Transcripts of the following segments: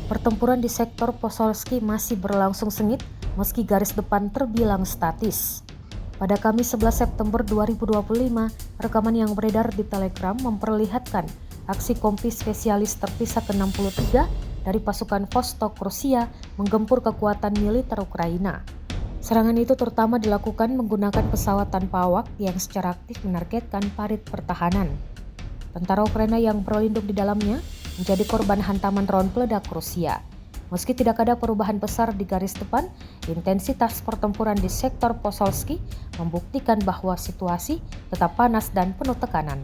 Pertempuran di sektor Posolsky masih berlangsung sengit meski garis depan terbilang statis. Pada Kamis 11 September 2025, rekaman yang beredar di Telegram memperlihatkan aksi kompi spesialis terpisah ke-63 dari pasukan Vostok Rusia menggempur kekuatan militer Ukraina. Serangan itu terutama dilakukan menggunakan pesawat tanpa awak yang secara aktif menargetkan parit pertahanan. Tentara Ukraina yang berlindung di dalamnya menjadi korban hantaman drone peledak Rusia. Meski tidak ada perubahan besar di garis depan, intensitas pertempuran di sektor Posolsky membuktikan bahwa situasi tetap panas dan penuh tekanan.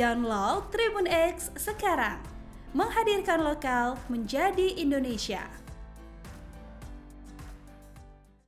Download Tribun X sekarang, menghadirkan lokal menjadi Indonesia.